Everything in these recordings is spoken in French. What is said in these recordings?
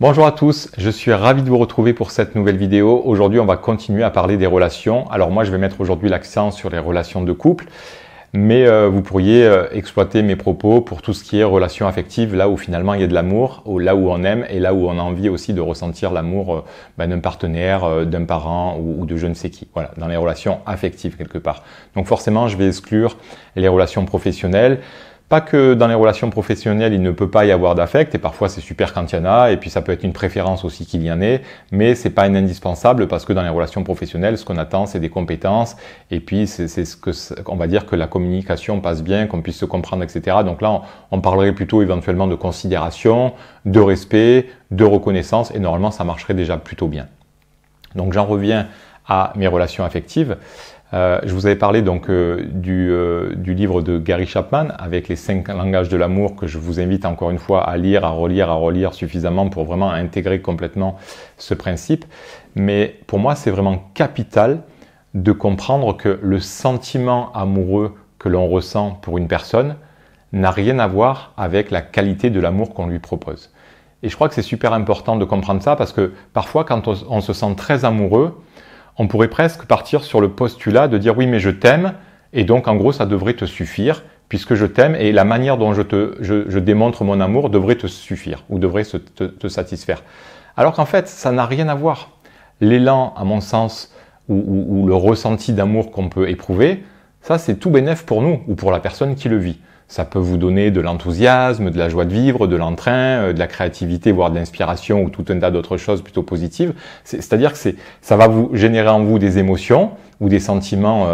Bonjour à tous, je suis ravi de vous retrouver pour cette nouvelle vidéo. Aujourd'hui, on va continuer à parler des relations. Alors moi, je vais mettre aujourd'hui l'accent sur les relations de couple, mais vous pourriez exploiter mes propos pour tout ce qui est relations affectives, là où finalement il y a de l'amour, là où on aime et là où on a envie aussi de ressentir l'amour d'un partenaire, d'un parent ou de je ne sais qui. Voilà, dans les relations affectives quelque part. Donc forcément, je vais exclure les relations professionnelles. Pas que dans les relations professionnelles, il ne peut pas y avoir d'affect, et parfois c'est super quand il y en a, et puis ça peut être une préférence aussi qu'il y en ait, mais c'est pas un indispensable parce que dans les relations professionnelles, ce qu'on attend, c'est des compétences, et puis c'est ce que on va dire que la communication passe bien, qu'on puisse se comprendre, etc. Donc là, on parlerait plutôt éventuellement de considération, de respect, de reconnaissance, et normalement ça marcherait déjà plutôt bien. Donc j'en reviens à mes relations affectives. Je vous avais parlé donc du livre de Gary Chapman avec les 5 langages de l'amour que je vous invite encore une fois à lire, à relire suffisamment pour vraiment intégrer complètement ce principe. Mais pour moi, c'est vraiment capital de comprendre que le sentiment amoureux que l'on ressent pour une personne n'a rien à voir avec la qualité de l'amour qu'on lui propose. Et je crois que c'est super important de comprendre ça parce que parfois quand on se sent très amoureux, on pourrait presque partir sur le postulat de dire oui mais je t'aime et donc en gros ça devrait te suffire puisque je t'aime et la manière dont je démontre mon amour devrait te suffire ou devrait te satisfaire. Alors qu'en fait ça n'a rien à voir. L'élan à mon sens ou le ressenti d'amour qu'on peut éprouver, ça c'est tout bénef pour nous ou pour la personne qui le vit. Ça peut vous donner de l'enthousiasme, de la joie de vivre, de l'entrain, de la créativité, voire de l'inspiration ou tout un tas d'autres choses plutôt positives. C'est-à-dire que ça va vous générer en vous des émotions ou des sentiments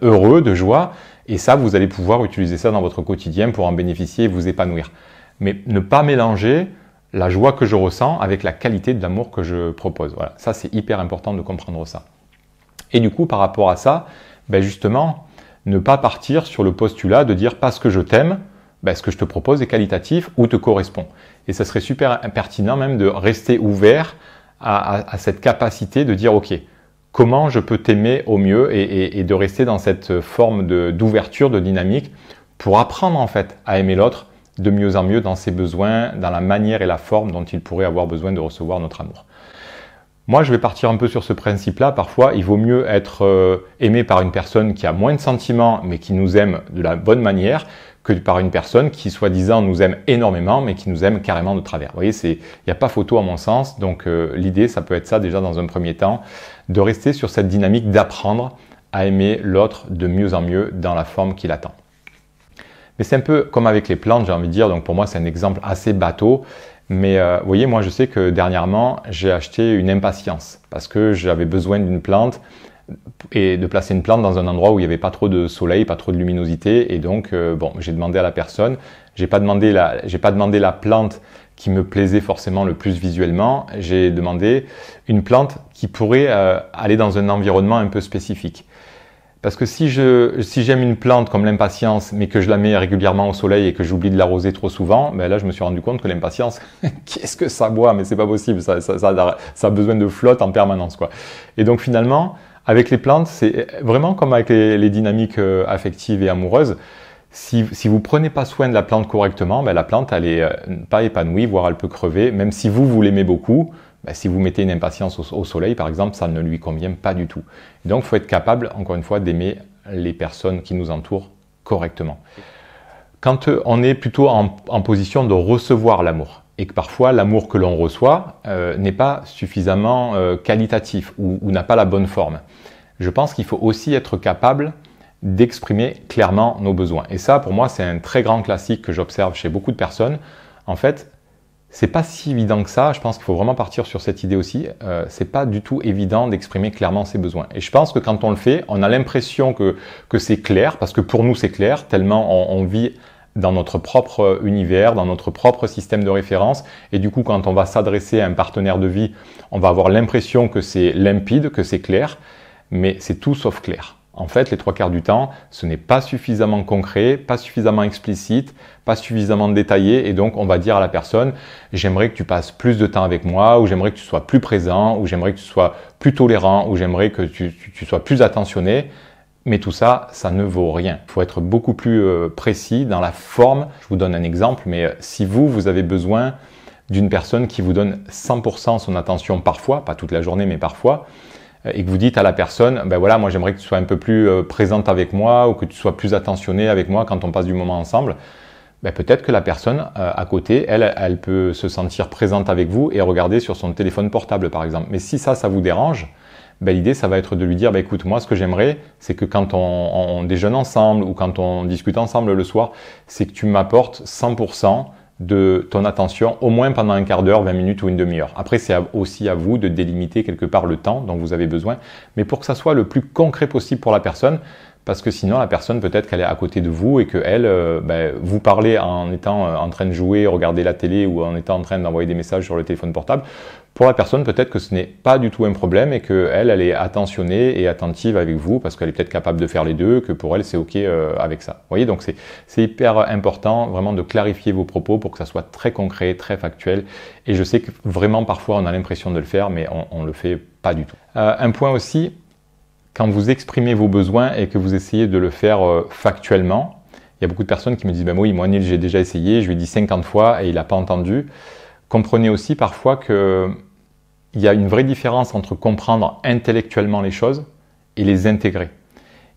heureux, de joie. Et ça, vous allez pouvoir utiliser ça dans votre quotidien pour en bénéficier et vous épanouir. Mais ne pas mélanger la joie que je ressens avec la qualité de l'amour que je propose. Voilà, ça c'est hyper important de comprendre ça. Et du coup, par rapport à ça, ben justement, ne pas partir sur le postulat de dire parce que je t'aime, ben ce que je te propose est qualitatif ou te correspond. Et ça serait super pertinent même de rester ouvert à cette capacité de dire ok, comment je peux t'aimer au mieux et de rester dans cette forme d'ouverture, de dynamique pour apprendre en fait à aimer l'autre de mieux en mieux dans ses besoins, dans la manière et la forme dont il pourrait avoir besoin de recevoir notre amour. Moi, je vais partir un peu sur ce principe-là. Parfois, il vaut mieux être aimé par une personne qui a moins de sentiments, mais qui nous aime de la bonne manière, que par une personne qui, soi-disant, nous aime énormément, mais qui nous aime carrément de travers. Vous voyez, il n'y a pas photo à mon sens. Donc, l'idée, ça peut être ça déjà dans un premier temps, de rester sur cette dynamique d'apprendre à aimer l'autre de mieux en mieux dans la forme qu'il attend. Mais c'est un peu comme avec les plantes, j'ai envie de dire. Donc, pour moi, c'est un exemple assez bateau. Mais vous voyez, moi je sais que dernièrement, j'ai acheté une impatience parce que j'avais besoin d'une plante et de placer une plante dans un endroit où il n'y avait pas trop de soleil, pas trop de luminosité. Et donc, bon, j'ai demandé à la personne, j'ai pas demandé la plante qui me plaisait forcément le plus visuellement, j'ai demandé une plante qui pourrait aller dans un environnement un peu spécifique. Parce que si j'aime une plante comme l'impatience, mais que je la mets régulièrement au soleil et que j'oublie de l'arroser trop souvent, ben là je me suis rendu compte que l'impatience, qu'est-ce que ça boit, mais c'est pas possible, ça a besoin de flotte en permanence, quoi. Et donc finalement, avec les plantes, c'est vraiment comme avec les dynamiques affectives et amoureuses. Si vous prenez pas soin de la plante correctement, ben la plante elle est pas épanouie, voire elle peut crever, même si vous l'aimez beaucoup. Ben, si vous mettez une impatience au soleil, par exemple, ça ne lui convient pas du tout. Et donc, il faut être capable, encore une fois, d'aimer les personnes qui nous entourent correctement. Quand on est plutôt en position de recevoir l'amour, et que parfois l'amour que l'on reçoit n'est pas suffisamment qualitatif ou n'a pas la bonne forme, je pense qu'il faut aussi être capable d'exprimer clairement nos besoins. Et ça, pour moi, c'est un très grand classique que j'observe chez beaucoup de personnes. En fait, c'est pas si évident que ça, je pense qu'il faut vraiment partir sur cette idée aussi. C'est pas du tout évident d'exprimer clairement ses besoins. Et je pense que quand on le fait, on a l'impression que c'est clair, parce que pour nous c'est clair, tellement on vit dans notre propre univers, dans notre propre système de référence. Et du coup, quand on va s'adresser à un partenaire de vie, on va avoir l'impression que c'est limpide, que c'est clair, mais c'est tout sauf clair. En fait, les 3/4 du temps, ce n'est pas suffisamment concret, pas suffisamment explicite, pas suffisamment détaillé, et donc on va dire à la personne « j'aimerais que tu passes plus de temps avec moi » ou « j'aimerais que tu sois plus présent » ou « j'aimerais que tu sois plus tolérant » ou « j'aimerais que tu sois plus attentionné ». Mais tout ça, ça ne vaut rien. Il faut être beaucoup plus précis dans la forme. Je vous donne un exemple, mais si vous avez besoin d'une personne qui vous donne 100% son attention parfois, pas toute la journée mais parfois, et que vous dites à la personne, ben voilà, moi j'aimerais que tu sois un peu plus présente avec moi ou que tu sois plus attentionné avec moi quand on passe du moment ensemble, ben peut-être que la personne à côté, elle peut se sentir présente avec vous et regarder sur son téléphone portable par exemple. Mais si ça vous dérange, ben l'idée ça va être de lui dire, ben écoute, moi ce que j'aimerais, c'est que quand on déjeune ensemble ou quand on discute ensemble le soir, c'est que tu m'apportes 100% de ton attention, au moins pendant un quart d'heure, 20 minutes ou une demi-heure. Après, c'est aussi à vous de délimiter quelque part le temps dont vous avez besoin, mais pour que ça soit le plus concret possible pour la personne, parce que sinon, la personne, peut-être qu'elle est à côté de vous et qu'elle, vous parlez en étant en train de jouer, regarder la télé ou en étant en train d'envoyer des messages sur le téléphone portable. Pour la personne, peut-être que ce n'est pas du tout un problème et qu'elle, elle est attentionnée et attentive avec vous parce qu'elle est peut-être capable de faire les deux, que pour elle, c'est OK avec ça. Vous voyez, donc c'est hyper important vraiment de clarifier vos propos pour que ça soit très concret, très factuel. Et je sais que vraiment, parfois, on a l'impression de le faire, mais on ne le fait pas du tout. Un point aussi, quand vous exprimez vos besoins et que vous essayez de le faire factuellement, il y a beaucoup de personnes qui me disent « Ben oui, moi, Neil, j'ai déjà essayé, je lui ai dit 50 fois et il n'a pas entendu ». Comprenez aussi parfois qu'il y a une vraie différence entre comprendre intellectuellement les choses et les intégrer.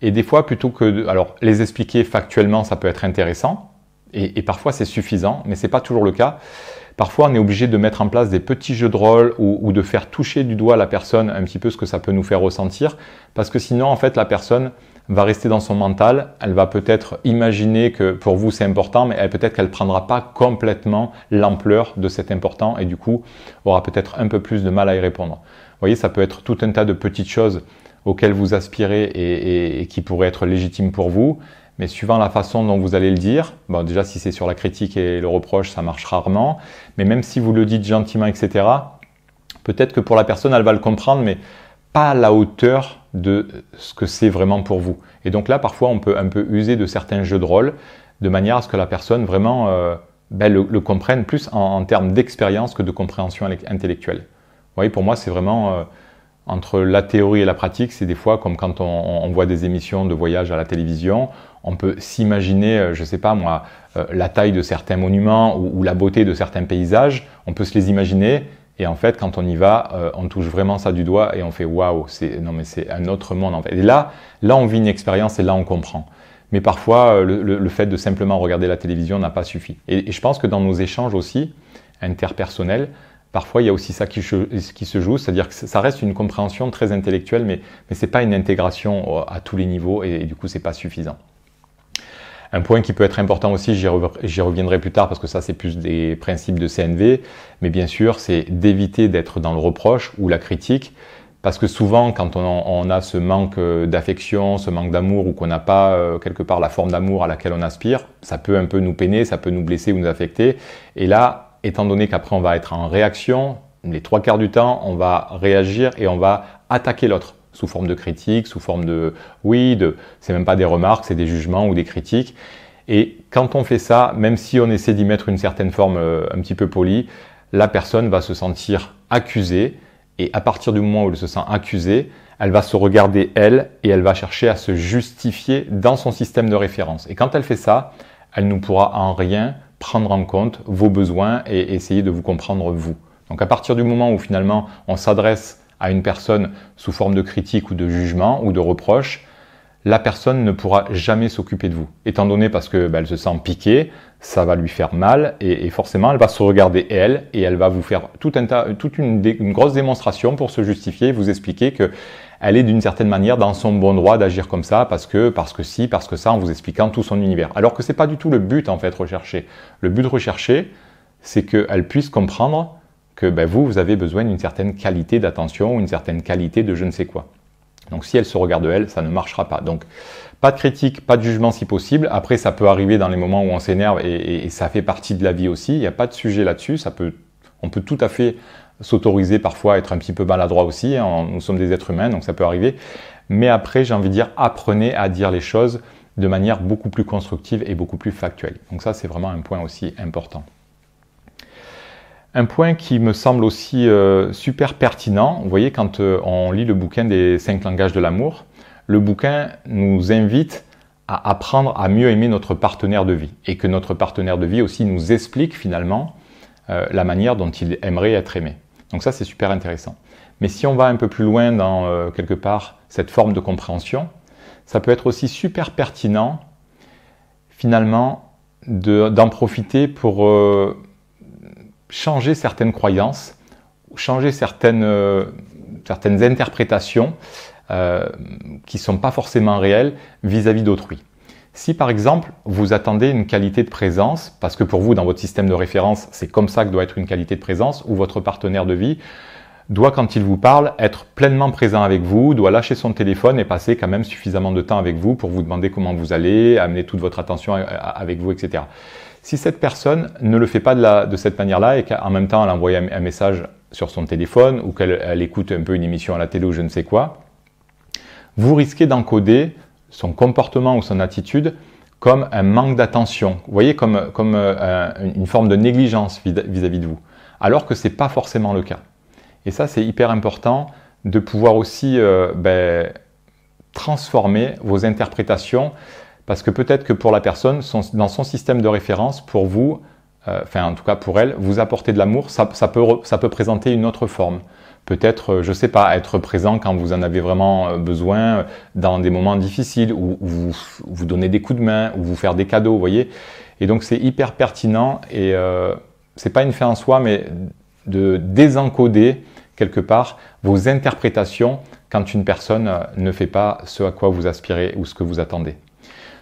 Et des fois, plutôt que alors les expliquer factuellement, ça peut être intéressant et parfois c'est suffisant, mais ce n'est pas toujours le cas. Parfois, on est obligé de mettre en place des petits jeux de rôle ou de faire toucher du doigt la personne un petit peu ce que ça peut nous faire ressentir, parce que sinon, en fait, la personne va rester dans son mental, elle va peut-être imaginer que pour vous c'est important, mais peut-être qu'elle ne prendra pas complètement l'ampleur de cet important et du coup aura peut-être un peu plus de mal à y répondre. Vous voyez, ça peut être tout un tas de petites choses auxquelles vous aspirez et qui pourraient être légitimes pour vous, mais suivant la façon dont vous allez le dire, bon déjà si c'est sur la critique et le reproche, ça marche rarement, mais même si vous le dites gentiment, etc., peut-être que pour la personne, elle va le comprendre, mais pas à la hauteur de ce que c'est vraiment pour vous. Et donc là, parfois, on peut un peu user de certains jeux de rôle de manière à ce que la personne vraiment le comprenne plus en termes d'expérience que de compréhension intellectuelle. Vous voyez, pour moi, c'est vraiment entre la théorie et la pratique, c'est des fois comme quand on voit des émissions de voyage à la télévision, on peut s'imaginer, je ne sais pas moi, la taille de certains monuments ou la beauté de certains paysages, on peut se les imaginer. Et en fait, quand on y va, on touche vraiment ça du doigt et on fait waouh, c'est un autre monde en fait. Et là, on vit une expérience et là, on comprend. Mais parfois, le fait de simplement regarder la télévision n'a pas suffi. Et je pense que dans nos échanges aussi interpersonnels, parfois il y a aussi ça qui se joue, c'est-à-dire que ça reste une compréhension très intellectuelle, mais c'est pas une intégration à tous les niveaux et du coup, c'est pas suffisant. Un point qui peut être important aussi, j'y reviendrai plus tard parce que ça c'est plus des principes de CNV, mais bien sûr c'est d'éviter d'être dans le reproche ou la critique, parce que souvent quand on a ce manque d'affection, ce manque d'amour ou qu'on n'a pas quelque part la forme d'amour à laquelle on aspire, ça peut un peu nous peiner, ça peut nous blesser ou nous affecter, et là, étant donné qu'après on va être en réaction, les 3/4 du temps, on va réagir et on va attaquer l'autre. Sous forme de critique, sous forme c'est même pas des remarques, c'est des jugements ou des critiques. Et quand on fait ça, même si on essaie d'y mettre une certaine forme un petit peu polie, la personne va se sentir accusée. Et à partir du moment où elle se sent accusée, elle va se regarder elle et elle va chercher à se justifier dans son système de référence. Et quand elle fait ça, elle ne pourra en rien prendre en compte vos besoins et essayer de vous comprendre vous. Donc à partir du moment où finalement on s'adresse à une personne sous forme de critique ou de jugement ou de reproche, la personne ne pourra jamais s'occuper de vous. Étant donné parce que elle se sent piquée, ça va lui faire mal et forcément elle va se regarder elle et elle va vous faire une grosse démonstration pour se justifier, vous expliquer que elle est d'une certaine manière dans son bon droit d'agir comme ça parce que si, parce que ça, en vous expliquant tout son univers. Alors que c'est pas du tout le but en fait recherché. Le but recherché, c'est qu'elle puisse comprendre que vous avez besoin d'une certaine qualité d'attention, une certaine qualité de je ne sais quoi. Donc si elle se regarde elle, ça ne marchera pas. Donc pas de critique, pas de jugement si possible. Après, ça peut arriver dans les moments où on s'énerve et ça fait partie de la vie aussi. Il n'y a pas de sujet là-dessus. On peut tout à fait s'autoriser parfois à être un petit peu maladroit aussi. Nous sommes des êtres humains, donc ça peut arriver. Mais après, j'ai envie de dire, apprenez à dire les choses de manière beaucoup plus constructive et beaucoup plus factuelle. Donc ça, c'est vraiment un point aussi important. Un point qui me semble aussi super pertinent, vous voyez, quand on lit le bouquin des 5 langages de l'amour, le bouquin nous invite à apprendre à mieux aimer notre partenaire de vie et que notre partenaire de vie aussi nous explique finalement la manière dont il aimerait être aimé. Donc ça, c'est super intéressant. Mais si on va un peu plus loin dans, quelque part, cette forme de compréhension, ça peut être aussi super pertinent, finalement, d'en profiter pour changer certaines croyances, changer certaines interprétations qui ne sont pas forcément réelles vis-à-vis d'autrui. Si par exemple, vous attendez une qualité de présence, parce que pour vous, dans votre système de référence, c'est comme ça que doit être une qualité de présence, ou votre partenaire de vie doit, quand il vous parle, être pleinement présent avec vous, doit lâcher son téléphone et passer quand même suffisamment de temps avec vous pour vous demander comment vous allez, amener toute votre attention avec vous, etc. Si cette personne ne le fait pas de cette manière-là et qu'en même temps elle envoie un message sur son téléphone ou qu'elle écoute un peu une émission à la télé ou je ne sais quoi, vous risquez d'encoder son comportement ou son attitude comme un manque d'attention, vous voyez, comme une forme de négligence vis-à-vis de vous, alors que ce n'est pas forcément le cas. Et ça, c'est hyper important de pouvoir aussi transformer vos interprétations, parce que peut-être que pour la personne, dans son système de référence, pour vous, en tout cas pour elle, vous apporter de l'amour, ça peut présenter une autre forme. Peut-être, je ne sais pas, être présent quand vous en avez vraiment besoin, dans des moments difficiles, ou vous donner des coups de main, ou vous faire des cadeaux, vous voyez. Et donc c'est hyper pertinent, et c'est pas une fin en soi, mais de désencoder quelque part vos interprétations quand une personne ne fait pas ce à quoi vous aspirez ou ce que vous attendez.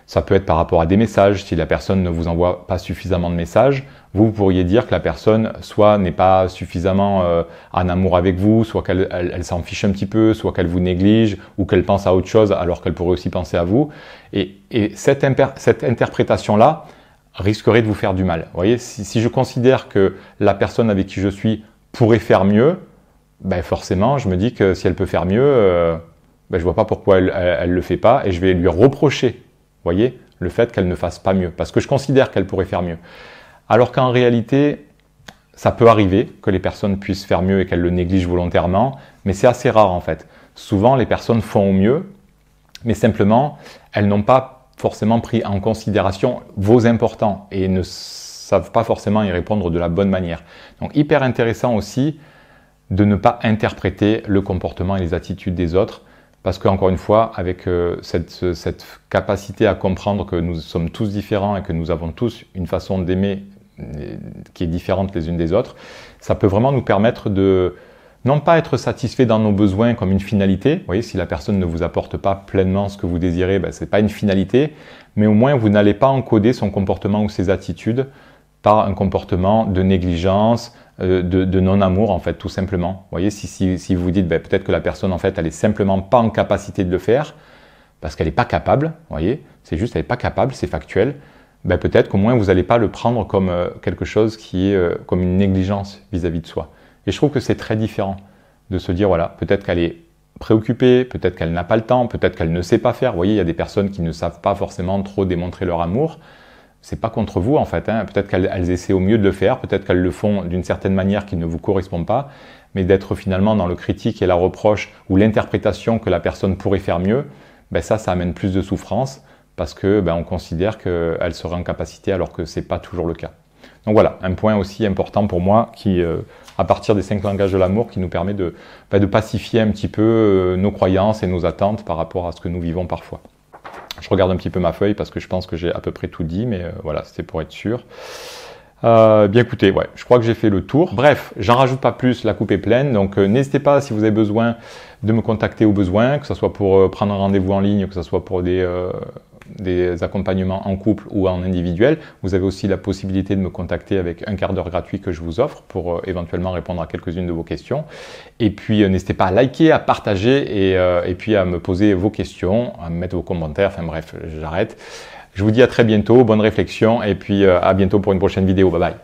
Ça peut être par rapport à des messages. Si la personne ne vous envoie pas suffisamment de messages, vous pourriez dire que la personne soit n'est pas suffisamment en amour avec vous, soit qu'elle s'en fiche un petit peu, soit qu'elle vous néglige ou qu'elle pense à autre chose alors qu'elle pourrait aussi penser à vous. Et cette interprétation-là risquerait de vous faire du mal. Vous voyez, si je considère que la personne avec qui je suis pourrait faire mieux, forcément, je me dis que si elle peut faire mieux, je ne vois pas pourquoi elle ne le fait pas et je vais lui reprocher, voyez, le fait qu'elle ne fasse pas mieux, parce que je considère qu'elle pourrait faire mieux. Alors qu'en réalité, ça peut arriver que les personnes puissent faire mieux et qu'elles le négligent volontairement, mais c'est assez rare en fait. Souvent, les personnes font au mieux, mais simplement, elles n'ont pas forcément pris en considération vos importants et ne savent pas forcément y répondre de la bonne manière. Donc, hyper intéressant aussi de ne pas interpréter le comportement et les attitudes des autres, parce qu'encore une fois, avec cette capacité à comprendre que nous sommes tous différents et que nous avons tous une façon d'aimer qui est différente les unes des autres, ça peut vraiment nous permettre de non pas être satisfait dans nos besoins comme une finalité. Vous voyez, si la personne ne vous apporte pas pleinement ce que vous désirez, ce n'est pas une finalité, mais au moins vous n'allez pas encoder son comportement ou ses attitudes par un comportement de négligence, de non-amour en fait, tout simplement. Vous voyez, si vous dites peut-être que la personne en fait elle est simplement pas en capacité de le faire parce qu'elle n'est pas capable, vous voyez, c'est juste elle n'est pas capable, c'est factuel, peut-être qu'au moins vous n'allez pas le prendre comme quelque chose qui est comme une négligence vis-à-vis de soi. Et je trouve que c'est très différent de se dire voilà, peut-être qu'elle est préoccupée, peut-être qu'elle n'a pas le temps, peut-être qu'elle ne sait pas faire. Vous voyez, il y a des personnes qui ne savent pas forcément trop démontrer leur amour. C'est pas contre vous en fait, hein. Peut-être qu'elles essaient au mieux de le faire, peut-être qu'elles le font d'une certaine manière qui ne vous correspond pas, mais d'être finalement dans le critique et la reproche ou l'interprétation que la personne pourrait faire mieux, ça amène plus de souffrance parce que on considère qu'elle serait en capacité alors que c'est pas toujours le cas. Donc voilà, un point aussi important pour moi qui, à partir des 5 langages de l'amour, qui nous permet de pacifier un petit peu nos croyances et nos attentes par rapport à ce que nous vivons parfois. Je regarde un petit peu ma feuille parce que je pense que j'ai à peu près tout dit, mais voilà, c'était pour être sûr. Bien écoutez, ouais, je crois que j'ai fait le tour. Bref, j'en rajoute pas plus, la coupe est pleine, donc n'hésitez pas si vous avez besoin de me contacter au besoin, que ce soit pour prendre un rendez-vous en ligne, que ce soit pour des accompagnements en couple ou en individuel. Vous avez aussi la possibilité de me contacter avec un quart d'heure gratuit que je vous offre pour éventuellement répondre à quelques-unes de vos questions. Et puis n'hésitez pas à liker, à partager et puis à me poser vos questions, à me mettre vos commentaires, enfin bref, j'arrête. Je vous dis à très bientôt, bonne réflexion et puis à bientôt pour une prochaine vidéo. Bye bye.